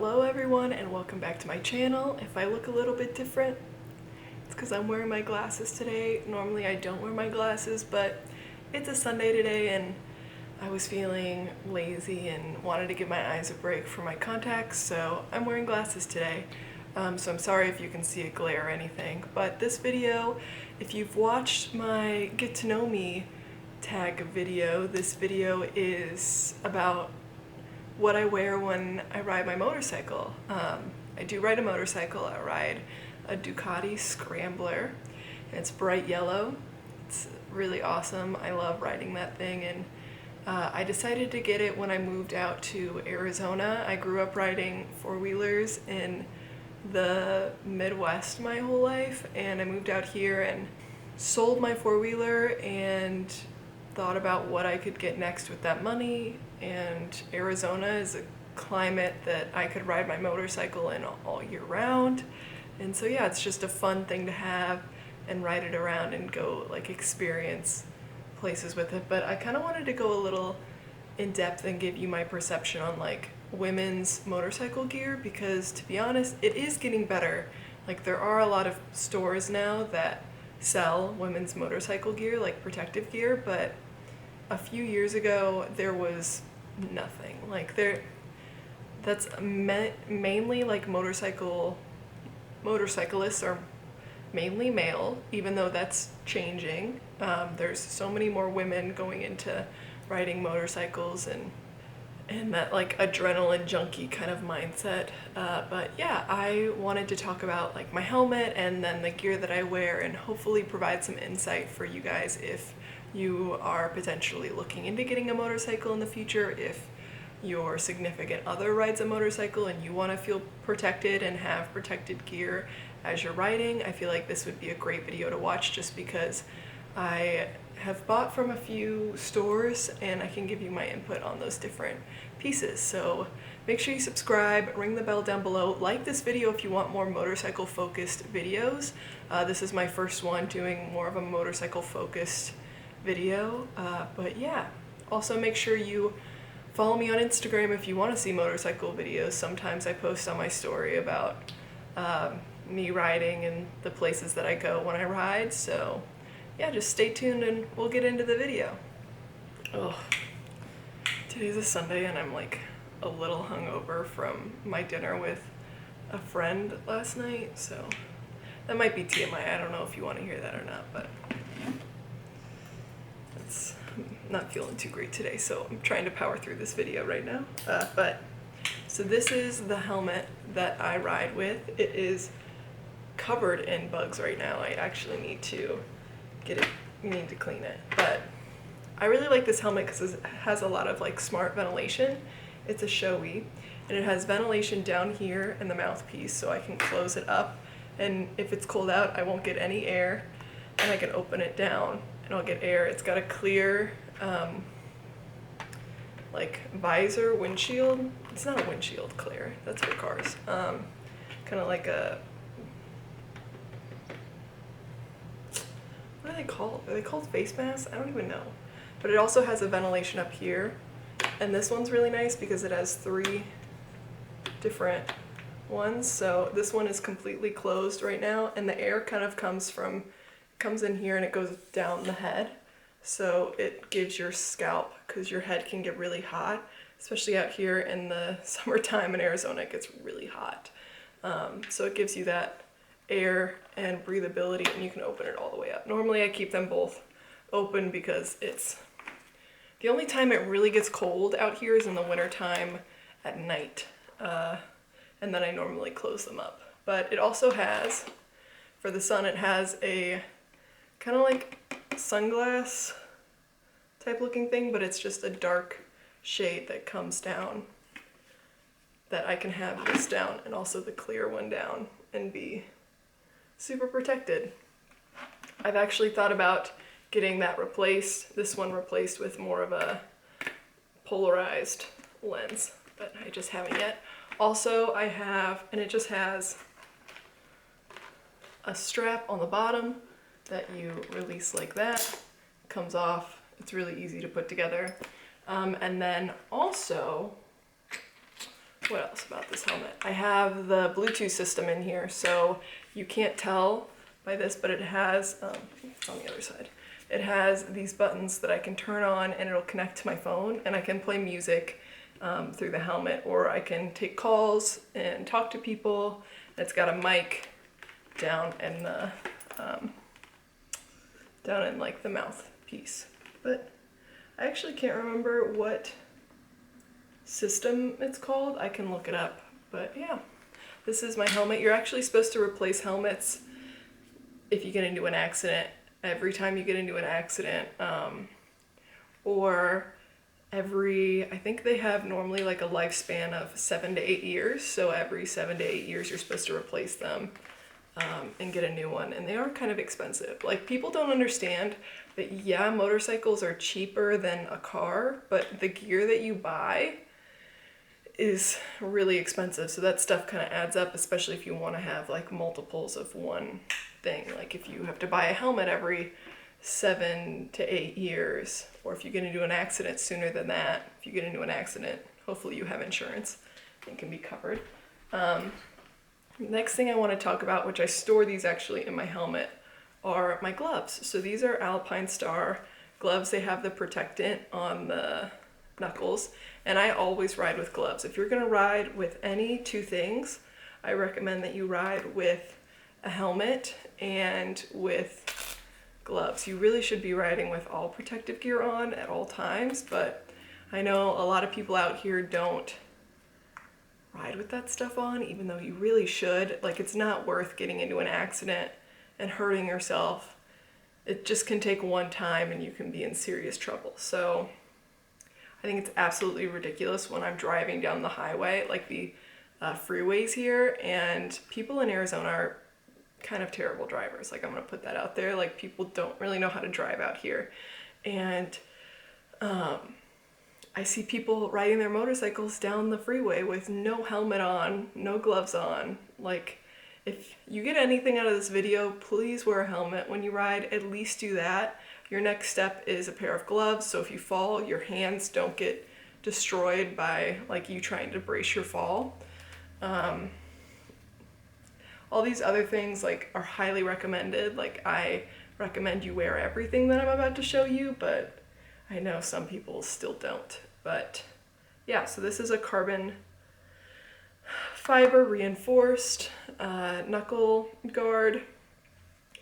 Hello everyone and welcome back to my channel. If I look a little bit different, it's because I'm wearing my glasses today. Normally I don't wear my glasses, but it's a Sunday today and I was feeling lazy and wanted to give my eyes a break from my contacts, so I'm wearing glasses today. So I'm sorry if you can see a glare or anything, but this video, if you've watched my Get to Know Me tag video, this video is about what I wear when I ride my motorcycle. I do ride a motorcycle. I ride a Ducati Scrambler. It's bright yellow. It's really awesome. I love riding that thing, and I decided to get it when I moved out to Arizona. I grew up riding four-wheelers in the Midwest my whole life, and I moved out here and sold my four-wheeler and thought about what I could get next with that money. And Arizona is a climate that I could ride my motorcycle in all year round, and so yeah, it's just a fun thing to have and ride it around and go like experience places with it. But I kind of wanted to go a little in depth and give you my perception on like women's motorcycle gear, because to be honest, it is getting better. Like there are a lot of stores now that sell women's motorcycle gear, like protective gear, but a few years ago there was nothing. Like that's mainly like motorcyclists are mainly male, even though that's changing. There's so many more women going into riding motorcycles and that like adrenaline junkie kind of mindset. But yeah, I wanted to talk about like my helmet and then the gear that I wear, and hopefully provide some insight for you guys if you are potentially looking into getting a motorcycle in the future, if your significant other rides a motorcycle and you want to feel protected and have protected gear as you're riding. I feel like this would be a great video to watch just because I have bought from a few stores and I can give you my input on those different pieces. So make sure you subscribe, ring the bell down below, like this video if you want more motorcycle focused videos. This is my first one doing more of a motorcycle focused video, but yeah, also make sure you follow me on Instagram if you want to see motorcycle videos. Sometimes I post on my story about me riding and the places that I go when I ride, so yeah, just stay tuned and we'll get into the video. Oh, today's a Sunday and I'm like a little hungover from my dinner with a friend last night, so that might be TMI. I don't know if you want to hear that or not, but I'm not feeling too great today, so I'm trying to power through this video right now. So this is the helmet that I ride with. It is covered in bugs right now. I actually need to clean it. But I really like this helmet because it has a lot of like smart ventilation. It's a Shoei, and it has ventilation down here in the mouthpiece, so I can close it up, and if it's cold out I won't get any air, and I can open it down and I'll get air. It's got a clear like visor windshield. It's not a windshield clear, that's for cars. Kind of like a, what are they called? Are they called face masks? I don't even know. But it also has a ventilation up here, and this one's really nice because it has 3 different ones. So this one is completely closed right now, and the air kind of comes in here and it goes down the head. So it gives your scalp, because your head can get really hot, especially out here in the summertime in Arizona, it gets really hot. So it gives you that air and breathability, and you can open it all the way up. Normally I keep them both open because it's the only time it really gets cold out here is in the winter time at night, and then I normally close them up. But it also has, for the sun, it has a kind of like sunglass type looking thing, but it's just a dark shade that comes down that I can have this down and also the clear one down and be super protected. I've actually thought about getting that replaced, this one replaced with more of a polarized lens, but I just haven't yet. Also I have, and it just has a strap on the bottom that you release like that, comes off. It's really easy to put together. And then also what else about this helmet? I have the Bluetooth system in here, so you can't tell by this, but it has, it's on the other side. It has these buttons that I can turn on and it'll connect to my phone, and I can play music through the helmet, or I can take calls and talk to people. It's got a mic down in the, down in like the mouthpiece. But I actually can't remember what system it's called. I can look it up, but yeah, this is my helmet. You're actually supposed to replace helmets if you get into an accident, every time you get into an accident, or every, I think they have normally like a lifespan of 7 to 8 years, so every 7 to 8 years you're supposed to replace them and get a new one, and they are kind of expensive. Like, people don't understand that, yeah, motorcycles are cheaper than a car, but the gear that you buy is really expensive, so that stuff kind of adds up, especially if you want to have like multiples of one thing. Like if you have to buy a helmet every 7 to 8 years, or if you get into an accident sooner than that, if you get into an accident, hopefully you have insurance and can be covered. Next thing I want to talk about, which I store these actually in my helmet, are my gloves. So these are Alpine Star gloves. They have the protectant on the knuckles, and I always ride with gloves. If you're going to ride with any two things, I recommend that you ride with a helmet and with gloves. You really should be riding with all protective gear on at all times, but I know a lot of people out here don't ride with that stuff on, even though you really should. Like, it's not worth getting into an accident and hurting yourself. It just can take one time and you can be in serious trouble. So I think it's absolutely ridiculous when I'm driving down the highway, like the freeways here, and people in Arizona are kind of terrible drivers. Like, I'm gonna put that out there. Like, people don't really know how to drive out here. And I see people riding their motorcycles down the freeway with no helmet on, no gloves on. Like, if you get anything out of this video, please wear a helmet when you ride. At least do that. Your next step is a pair of gloves, so if you fall, your hands don't get destroyed by like you trying to brace your fall. All these other things like are highly recommended. Like, I recommend you wear everything that I'm about to show you, but I know some people still don't. But yeah, so this is a carbon fiber reinforced knuckle guard,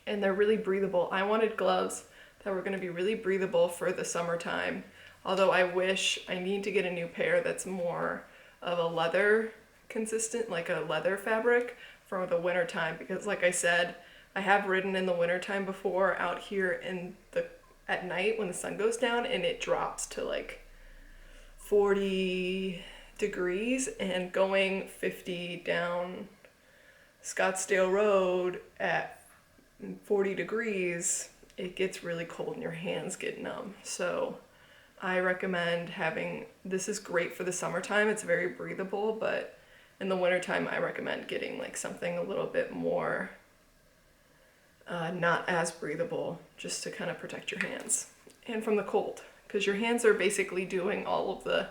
and they're really breathable. I wanted gloves that were going to be really breathable for the summertime, although I wish I need to get a new pair that's more of a leather consistent, like a leather fabric for the winter time, because like I said, I have ridden in the wintertime before out here in at night when the sun goes down and it drops to like 40 degrees, and going 50 down Scottsdale Road at 40 degrees, it gets really cold and your hands get numb. So I recommend having, this is great for the summertime, it's very breathable, but in the wintertime I recommend getting like something a little bit more not as breathable, just to kind of protect your hands and from the cold, because your hands are basically doing all of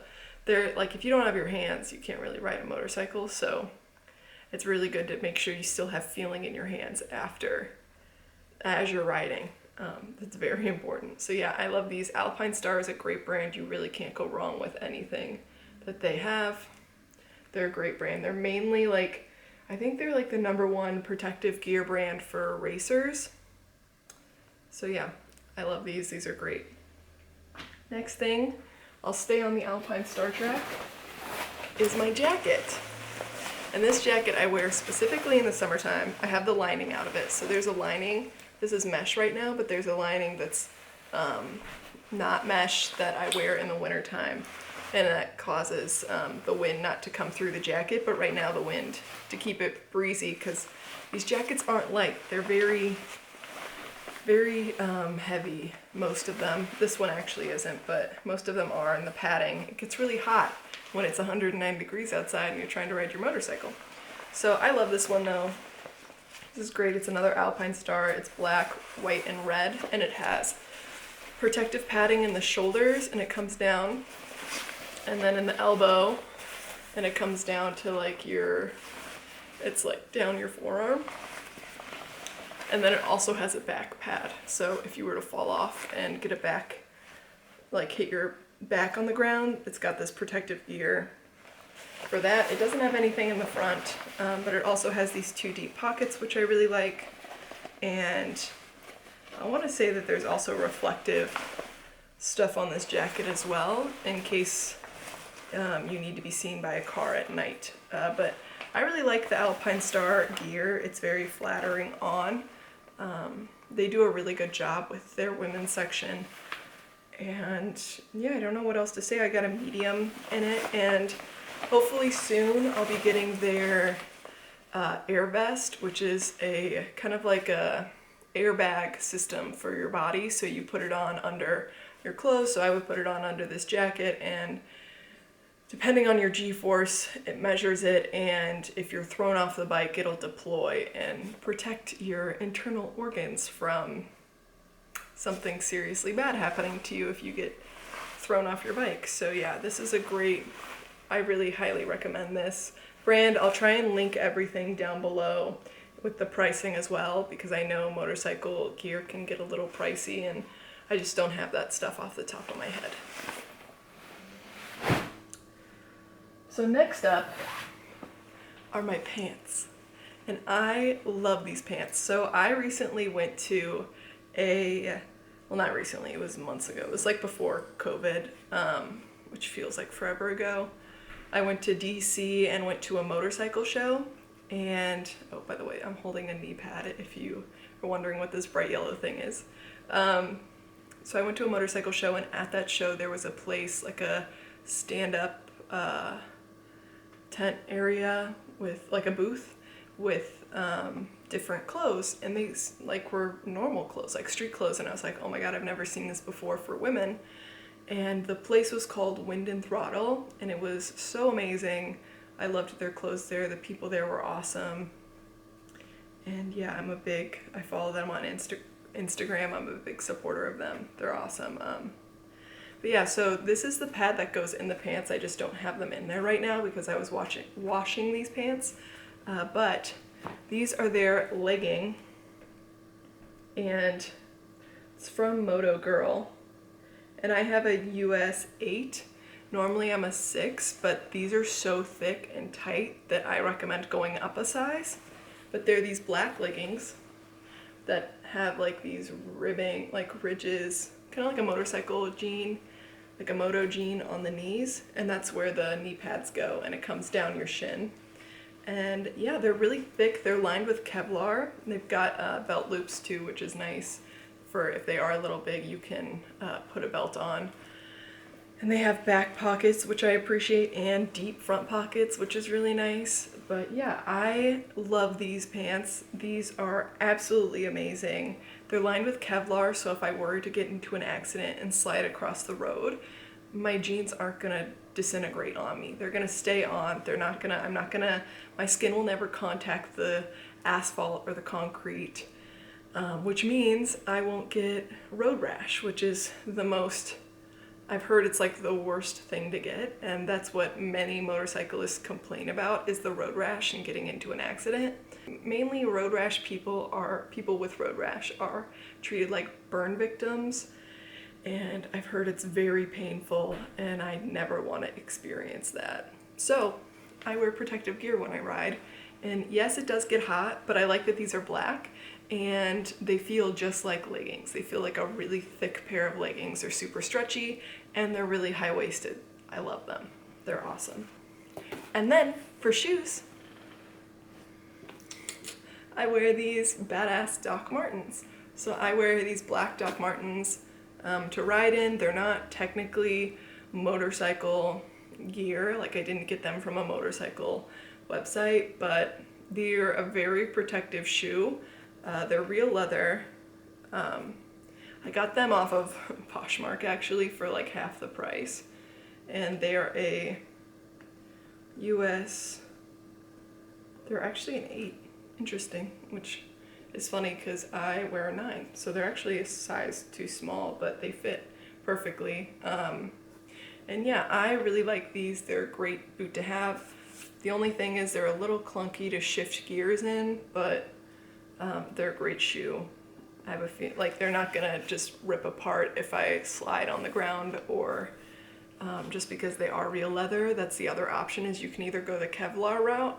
they're like, if you don't have your hands, you can't really ride a motorcycle. So it's really good to make sure you still have feeling in your hands as you're riding. That's very important. So yeah, I love these. Alpine Star is a great brand. You really can't go wrong with anything that they have. They're a great brand. They're mainly like, I think they're like the #1 protective gear brand for racers. So yeah, I love these. These are great. Next thing, I'll stay on the Alpine Star track, is my jacket. And this jacket I wear specifically in the summertime. I have the lining out of it. So there's a lining. This is mesh right now, but there's a lining that's not mesh that I wear in the wintertime. And that causes the wind not to come through the jacket, but right now the wind, to keep it breezy, because these jackets aren't light. They're very, very heavy, most of them. This one actually isn't, but most of them are, and the padding. It gets really hot when it's 109 degrees outside and you're trying to ride your motorcycle. So I love this one though. This is great. It's another Alpine Star. It's black, white, and red, and it has protective padding in the shoulders, and it comes down. And then in the elbow, and it comes down to like it's like down your forearm. And then it also has a back pad. So if you were to fall off and get a back, like hit your back on the ground, it's got this protective gear for that. It doesn't have anything in the front, but it also has these 2 deep pockets, which I really like. And I want to say that there's also reflective stuff on this jacket as well, in case you need to be seen by a car at night. But I really like the Alpine Star gear. It's very flattering on. They do a really good job with their women's section. And yeah, I don't know what else to say. I got a medium in it, and hopefully soon I'll be getting their air vest, which is a kind of like a airbag system for your body. So you put it on under your clothes. So I would put it on under this jacket, and depending on your G-force, it measures it, and if you're thrown off the bike, it'll deploy and protect your internal organs from something seriously bad happening to you if you get thrown off your bike. So yeah, this is I really highly recommend this brand. I'll try and link everything down below with the pricing as well, because I know motorcycle gear can get a little pricey, and I just don't have that stuff off the top of my head. So next up are my pants, and I love these pants. So I recently went to not recently, it was months ago. It was like before COVID, which feels like forever ago. I went to DC and went to a motorcycle show, and oh, by the way, I'm holding a knee pad if you are wondering what this bright yellow thing is. So I went to a motorcycle show, and at that show there was a place, like a stand-up tent area with like a booth with different clothes, and these like were normal clothes, like street clothes, and I was like, oh my god, I've never seen this before for women. And the place was called Wind and Throttle, and it was so amazing. I loved their clothes there. The people there were awesome. And yeah, I follow them on Instagram. I'm a big supporter of them. They're awesome. But yeah, so this is the pad that goes in the pants. I just don't have them in there right now because I was washing these pants. But these are their legging, and it's from MOTO GEAR. And I have a US 8. Normally I'm a 6, but these are so thick and tight that I recommend going up a size. But they're these black leggings that have like these ribbing, like ridges, kind of like a motorcycle jean, like a moto jean on the knees, and that's where the knee pads go, and it comes down your shin. And yeah, they're really thick. They're lined with Kevlar. They've got belt loops too, which is nice for if they are a little big, you can put a belt on. And they have back pockets, which I appreciate, and deep front pockets, which is really nice. But yeah, I love these pants. These are absolutely amazing. They're lined with Kevlar, so if I were to get into an accident and slide across the road, my jeans aren't gonna disintegrate on me. They're gonna stay on. My skin will never contact the asphalt or the concrete, which means I won't get road rash, which is I've heard it's like the worst thing to get, and that's what many motorcyclists complain about, is the road rash and getting into an accident. Mainly road rash people with road rash are treated like burn victims, and I've heard it's very painful, and I never want to experience that. So I wear protective gear when I ride, and yes, it does get hot, but I like that these are black, and they feel just like leggings. They feel like a really thick pair of leggings. They're super stretchy, and they're really high-waisted. I love them. They're awesome. And then for shoes, I wear these badass Doc Martens. So I wear these black Doc Martens to ride in. They're not technically motorcycle gear. Like, I didn't get them from a motorcycle website, but they're a very protective shoe. They're real leather. I got them off of Poshmark actually for like half the price, and they are they're actually an 8. Interesting, which is funny because I wear a 9, so they're actually a size too small, but they fit perfectly. And yeah, I really like these. They're a great boot to have. The only thing is they're a little clunky to shift gears in, but they're a great shoe. I have a feel like they're not gonna just rip apart if I slide on the ground, or just because they are real leather. That's the other option, is you can either go the Kevlar route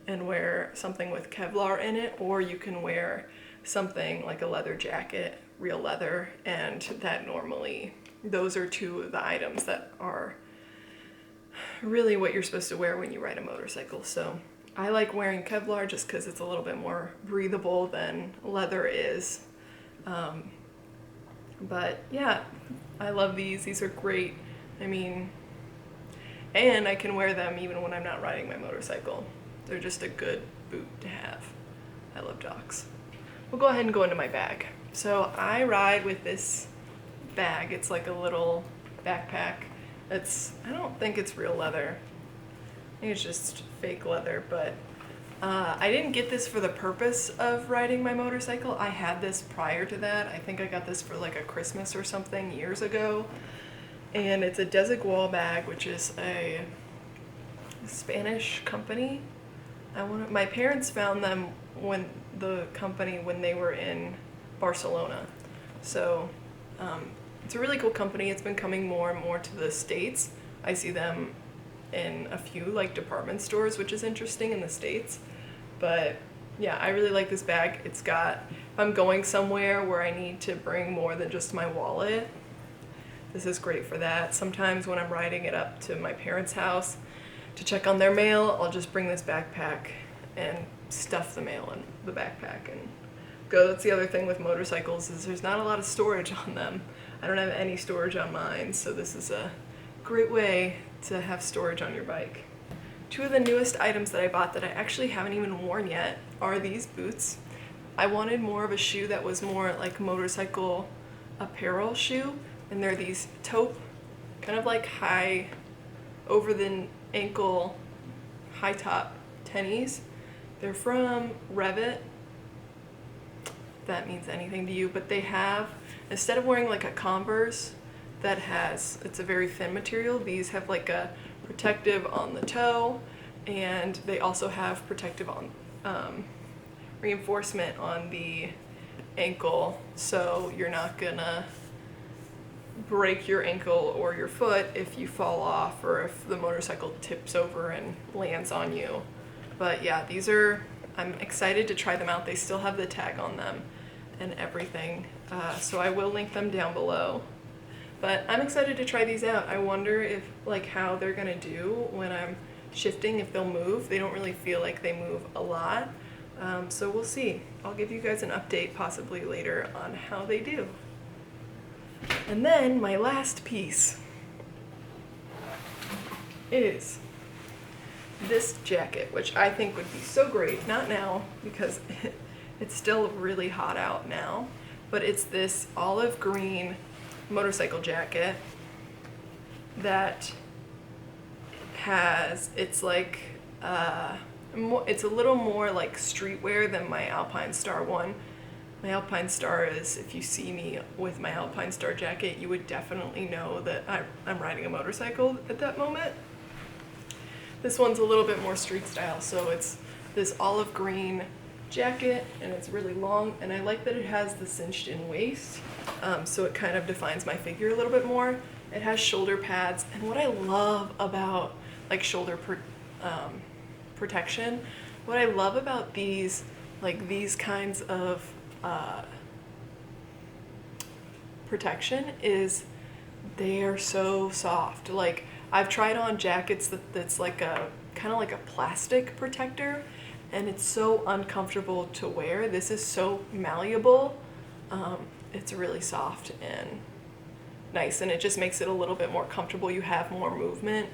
and wear something with Kevlar in it, or you can wear something like a leather jacket, real leather, and that normally, those are two of the items that are really what you're supposed to wear when you ride a motorcycle. So I like wearing Kevlar just because it's a little bit more breathable than leather is. But yeah, I love these. These are great. I mean, and I can wear them even when I'm not riding my motorcycle. They're just a good boot to have. I love Docs. We'll go ahead and go into my bag. So I ride with this bag. It's like a little backpack. I don't think it's real leather. I think it's just fake leather, but I didn't get this for the purpose of riding my motorcycle. I had this prior to that. I think I got this for like a Christmas or something years ago. And it's a Desigual bag, which is a Spanish company. My parents found them when they were in Barcelona. So it's a really cool company. It's been coming more and more to the States. I see them in a few like department stores, which is interesting in the States. But yeah, I really like this bag. It's got, if I'm going somewhere where I need to bring more than just my wallet, this is great for that. Sometimes when I'm riding it up to my parents' house to check on their mail, I'll just bring this backpack and stuff the mail in the backpack and go. That's the other thing with motorcycles, is there's not a lot of storage on them. I don't have any storage on mine, so this is a great way to have storage on your bike. Two of the newest items that I bought that I actually haven't even worn yet are these boots. I wanted more of a shoe that was more like motorcycle apparel shoe, and they're these taupe, kind of like high, over the ankle, high top tennies. They're from Revit. If that means anything to you, but they have, instead of wearing like a Converse that it's a very thin material, these have like a protective on the toe, and they also have protective on reinforcement on the ankle, so you're not gonna break your ankle or your foot if you fall off or if the motorcycle tips over and lands on you. But yeah, I'm excited to try them out. They still have the tag on them and everything, so I will link them down below. But I'm excited to try these out. I wonder if how they're gonna do when I'm shifting, if they'll move. They don't really feel like they move a lot, so we'll see. I'll give you guys an update possibly later on how they do. And then my last piece is this jacket, which I think would be so great, not now because it's still really hot out now, but it's this olive green motorcycle jacket that it's a little more like streetwear than my Alpine Star one. My Alpine Star is, if you see me with my Alpine Star jacket, you would definitely know that I'm riding a motorcycle at that moment. This one's a little bit more street style, so it's this olive green jacket, and it's really long, and I like that it has the cinched in waist, so it kind of defines my figure a little bit more. It has shoulder pads, and what I love about like shoulder protection, what I love about these kinds of protection is they are so soft. Like, I've tried on jackets that's like a kind of like a plastic protector, and it's so uncomfortable to wear. This is so malleable. It's really soft and nice, and it just makes it a little bit more comfortable. You have more movement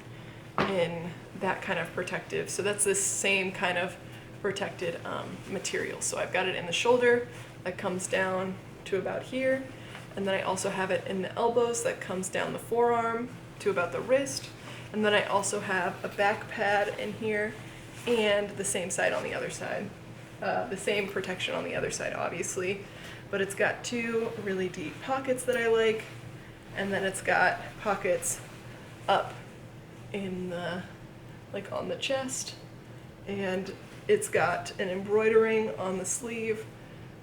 in that kind of protective. So that's the same kind of protected material. So I've got it in the shoulder that comes down to about here, and then I also have it in the elbows that comes down the forearm to about the wrist, and then I also have a back pad in here and the same side on the other side. The same protection on the other side, obviously, but it's got two really deep pockets that I like, and then it's got pockets up in the, like on the chest, and it's got an embroidering on the sleeve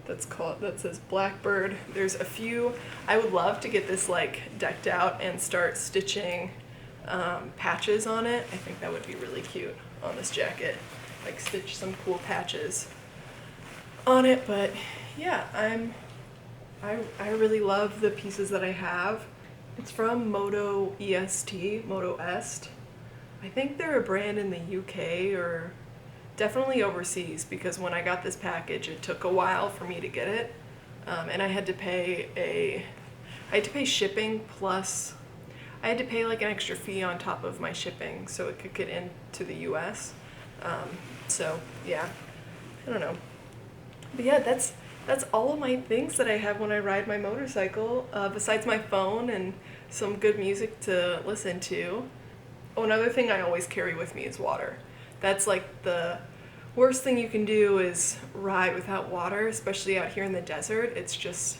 that says Blackbird. There's a few. I would love to get this like decked out and start stitching patches on it. I think that would be really cute on this jacket. Like stitch some cool patches on it. But yeah, I really love the pieces that I have. It's from MOTO EST, MOTO EST. I think they're a brand in the UK or definitely overseas, because when I got this package it took a while for me to get it, and I had to pay shipping, plus I had to pay like an extra fee on top of my shipping so it could get into the US. So yeah, I don't know. But yeah, that's all of my things that I have when I ride my motorcycle, besides my phone and some good music to listen to. Oh, another thing I always carry with me is water. That's like the worst thing you can do is ride without water, especially out here in the desert. It's just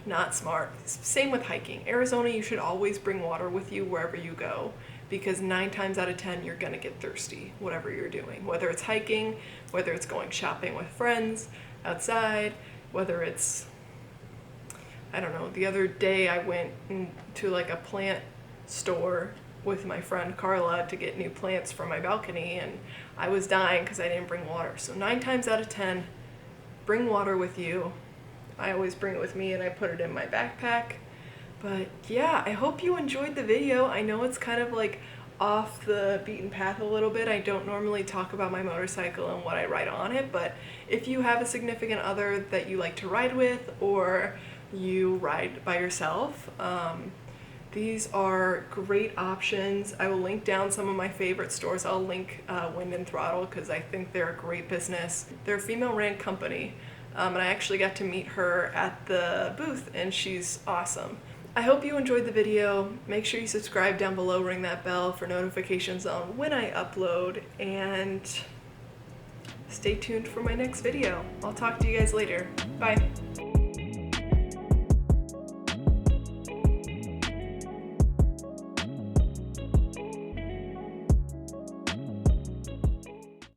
not smart. Same with hiking. Arizona, you should always bring water with you wherever you go, because 9 times out of 10 you're gonna get thirsty, whatever you're doing. Whether it's hiking, whether it's going shopping with friends outside, whether it's, I don't know, the other day I went to like a plant store with my friend Carla to get new plants for my balcony, and I was dying because I didn't bring water. So 9 times out of 10, bring water with you. I always bring it with me and I put it in my backpack. But yeah, I hope you enjoyed the video. I know it's kind of like off the beaten path a little bit. I don't normally talk about my motorcycle and what I ride on it, but if you have a significant other that you like to ride with, or you ride by yourself, these are great options. I will link down some of my favorite stores. I'll link Wind and Throttle because I think they're a great business. They're a female-ran company, and I actually got to meet her at the booth, and she's awesome. I hope you enjoyed the video. Make sure you subscribe down below, ring that bell for notifications on when I upload, and stay tuned for my next video. I'll talk to you guys later. Bye.